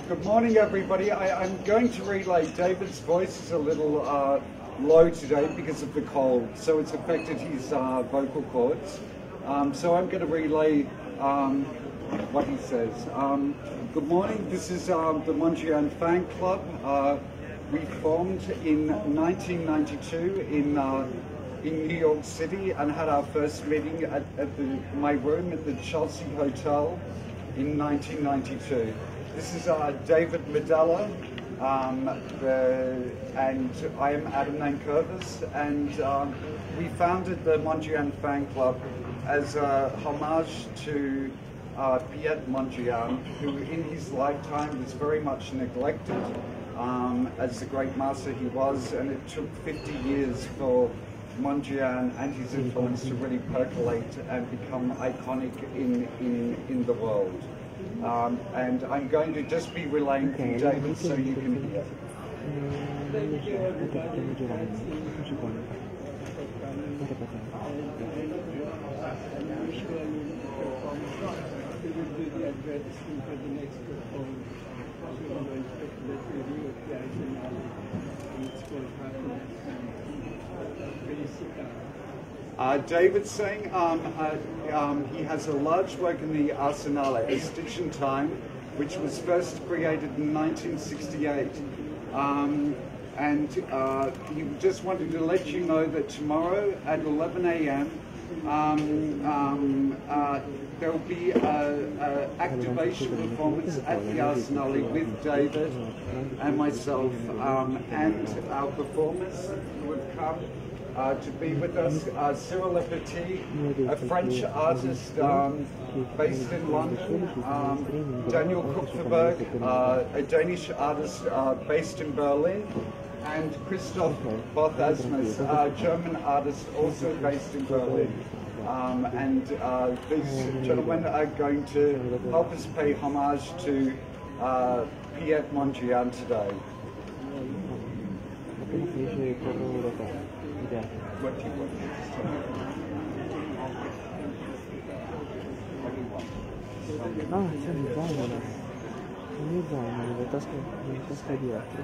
Good morning, everybody. I'm going to relay. David's voice is a little low today because of the cold, so it's affected his vocal cords. So I'm going to relay what he says. Good morning. This is the Mondrian fan club. We formed in 1992 in New York City and had our first meeting at my room at the Chelsea Hotel in 1992. This is David Medalla, and I am Adam Nankervis, and we founded the Mondrian fan club as a homage to Mondrian, who in his lifetime was very much neglected as the great master he was, and it took 50 years for Mondrian and his influence to really percolate and become iconic in the world. And I'm going to just be relaying from David so you can hear. Thank you, everybody. We will do the advertisement for the next performance. We will let you review of the Biennale, and it's called Happiness. David's saying he has a large work in the Arsenale, A Stitch in Time, which was first created in 1968. And he just wanted to let you know that tomorrow at 11 a.m. There will be an activation performance at the Arsenale with David and myself and our performers who have come to be with us. Cyril Petit, a French artist based in London, Daniel Kupferberg, a Danish artist based in Berlin, and Christoph Bothasmus, a German artist also based in Berlin. And these gentlemen are going to help us pay homage to Mondrian today. What do you want me to tell you? C'è un zaino nella tasca dietro.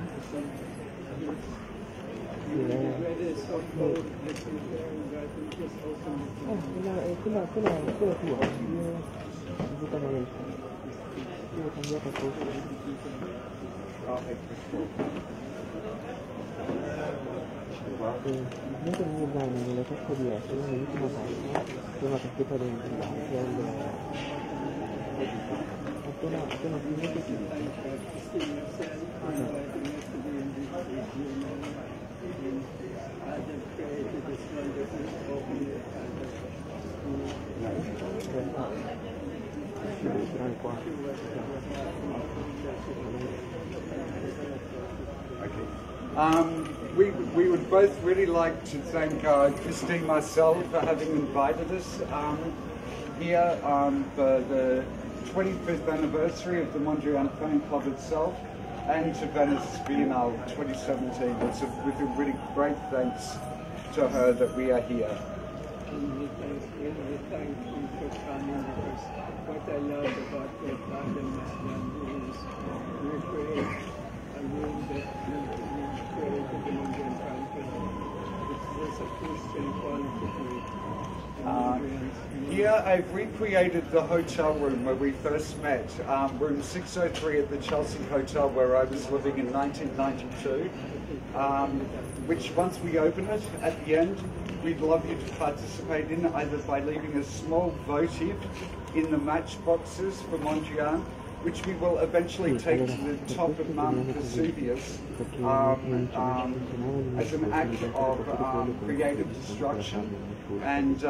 Quella tua, io ho cambiato posto. Mentre il mio zaino nella tasca dietro, nell'ultima tasca, c'è una taschetta dentro, che è appena finito qui. We would both really like to thank Christine Marcel for having invited us here for the 25th anniversary of the Mondrian Fan Club itself, and to Venice Biennale 2017. It's with a really great thanks to her that we are here. We thank you for coming, because what I love about what Adam has done is recreate a room that we created the Mondrian Fan Club. It's just a Christian quality to it. Here I've recreated the hotel room where we first met, room 603 at the Chelsea Hotel where I was living in 1992, which once we open it at the end, we'd love you to participate in either by leaving a small votive in the match boxes for Mondrian, which we will eventually take to the top of Mount Vesuvius as an act of creative destruction. And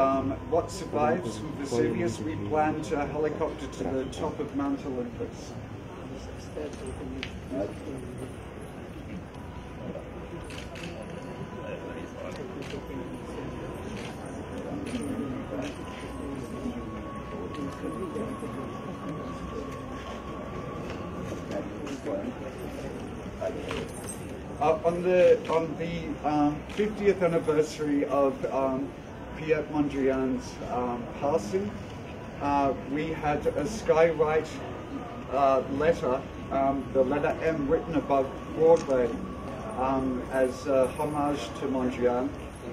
what survives from Vesuvius, we plan to helicopter to the top of Mount Olympus. On the 50th anniversary of Mondrian's passing, we had a skywrite letter the letter M written above Broadway as a homage to Mondrian.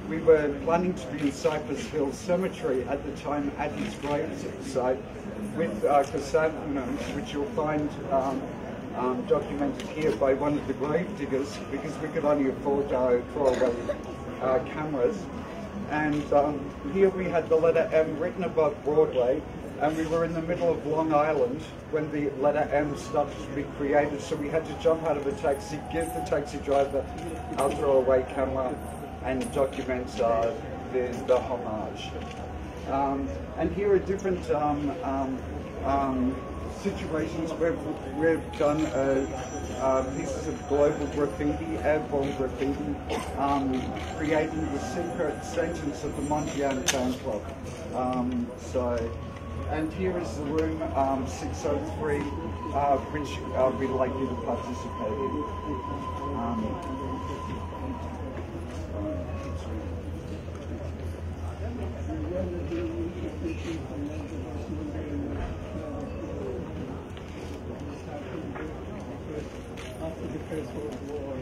We were planning to be in Cypress Hill Cemetery at the time at his grave site with chrysanthemums, which you'll find documented here by one of the grave diggers, because we could only afford throwaway cameras. And here we had the letter M written above Broadway, and we were in the middle of Long Island when the letter M started to be created, so we had to jump out of a taxi, give the taxi driver our throwaway camera, and document the homage. And here are different situations where we've done pieces of global graffiti, airborne graffiti, creating the secret sentence of the Mondrian fan club. And here is the room 603, which we'd like you to participate in. After the First World War,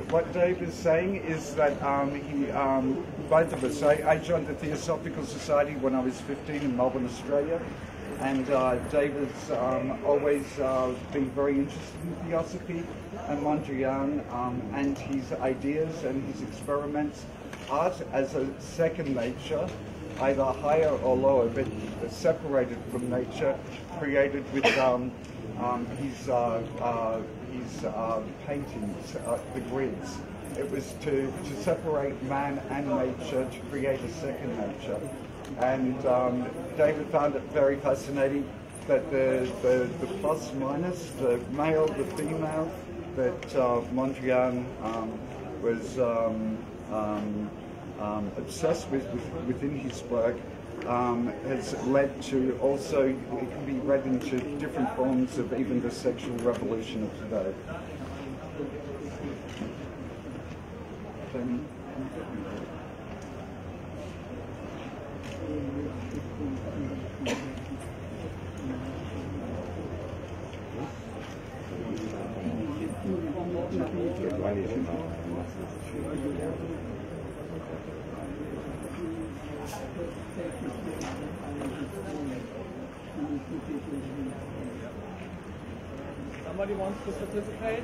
What Dave is saying is that both of us, I joined the Theosophical Society when I was 15 in Melbourne, Australia, and David's always been very interested in theosophy and Mondrian and his ideas and his experiments. Art as a second nature, either higher or lower, but separated from nature, created with his paintings, the grids. It was to separate man and nature, to create a second nature. And David found it very fascinating that the plus minus, the male, the female, that Mondrian was obsessed with within his work, has led to also, it can be read into different forms of even the sexual revolution of today. Somebody wants to participate?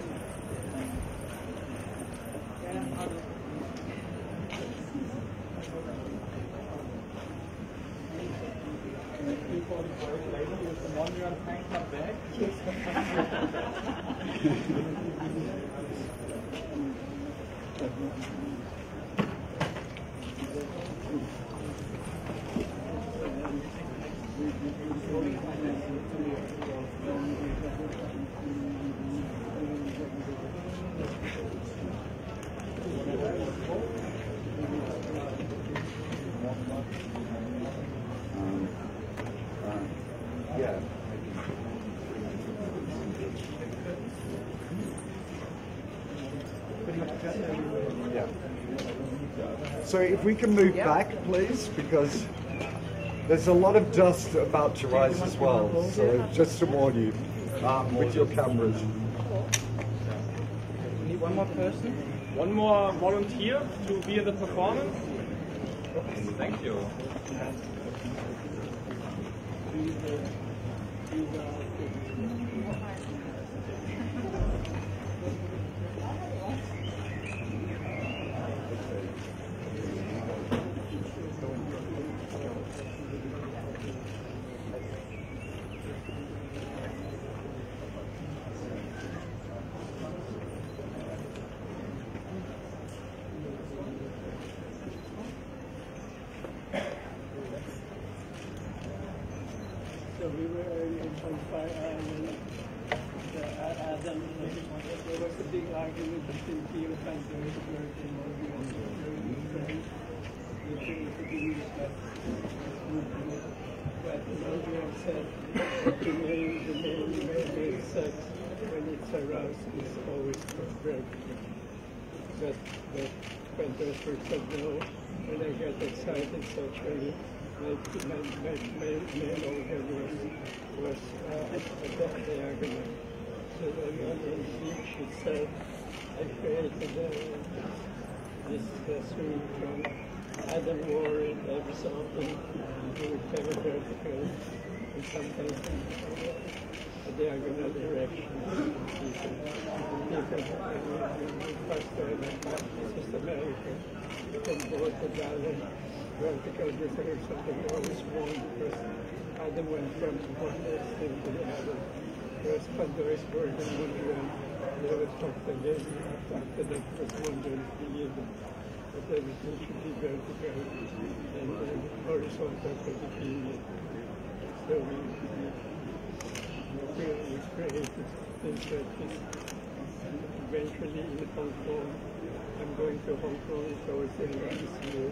Is the Mondrian fan club back? Yeah. Yeah. So if we can move back, please, because there's a lot of dust about to rise as well. So just to warn you, with your cameras. We need one more person? One more volunteer to be in the performance? Thank you. on Fire Island. Adam, there was a big argument between Theo Pandersberg and Mondrian during the French. The thing to do with that movement. But Mondrian said that the male sex, when it's aroused, is always preferred. But Pandersberg said no. When I get excited sexually, my male organ was diagonal. So then on the beach itself, I created this swing from Adam Warren every so often to very vertical and sometimes a diagonal direction. This is American. You can both the balance vertical difference something always wrong because Adam went from one extreme to the other. Whereas Pandersberg and Mondrian never talked again. After that was Mondrian believed that everything should be vertical and horizontal for the period. So we created things like this. And eventually in Hong Kong, I'm going to Hong Kong towards the end of this year.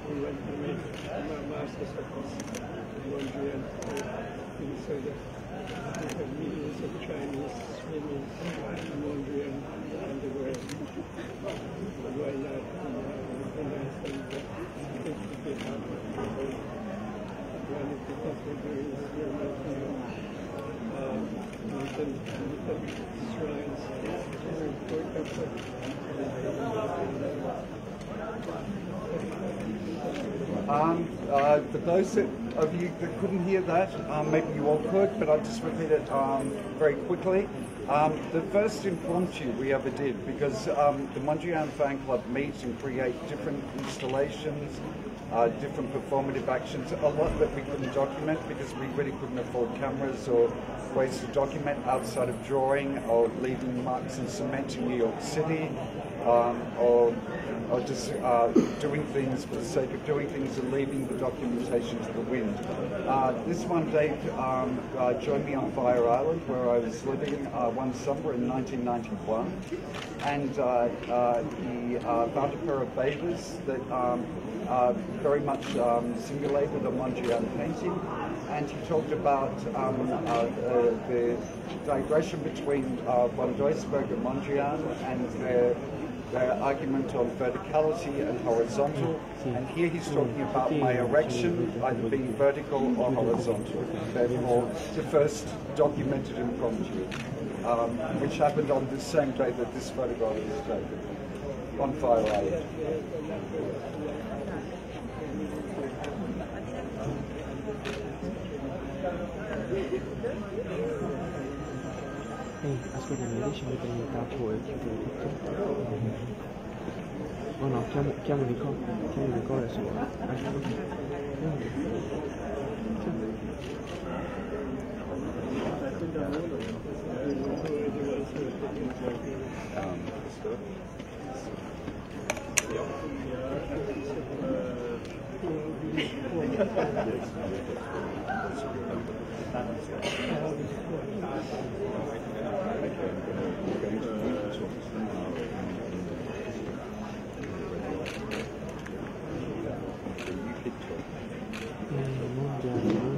We went to make my master's office in Mondrian so that we have millions of Chinese swimming in Mondrian and the world. Why not? Nice and things to be happy. One of the things we're doing is we're making little shrines. For those of you that couldn't hear that, maybe you all could, but I'll just repeat it very quickly. The first impromptu we ever did, because the Mondrian fan club meets and create different installations, different performative actions, a lot that we couldn't document because we really couldn't afford cameras or ways to document outside of drawing or leaving marks in cement in New York City, or just doing things for the sake of doing things and leaving the documentation to the wind. This one, Dave joined me on Fire Island, where I was living one summer in 1991, and he found a pair of bathers that very much simulated a Mondrian painting, and he talked about the digression between von Duisburg and Mondrian and their argument on verticality and horizontal, and here he's talking about my erection either being vertical or horizontal, therefore the first documented impromptu, which happened on the same day that this photograph was taken, on Fire Island. Ascolta, mi dici che prendi il capo e chiudo tutto? Oh no, chiamo Nicola e solo.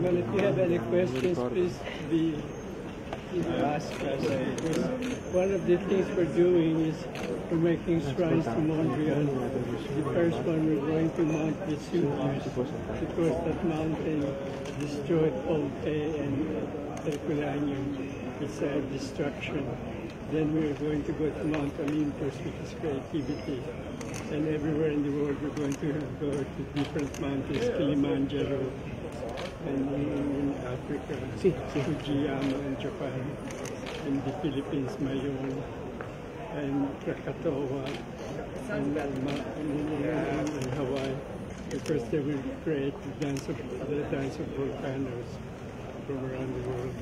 Well, if you have any questions, please ask us. One of the things we're doing is we're making shrines to Mondrian. The first one we're going to Mount Vesuvius because that mountain destroyed Pompeii and Herculaneum. It's a destruction. Then we're going to go to Mount Olympus, which is creativity. And everywhere in the world we're going to go to different mountains, Kilimanjaro, and in Africa, Fujiyama in Japan, in the Philippines, Mayon, and Krakatoa, and Hawaii, because they will create the dance of volcanoes from around the world.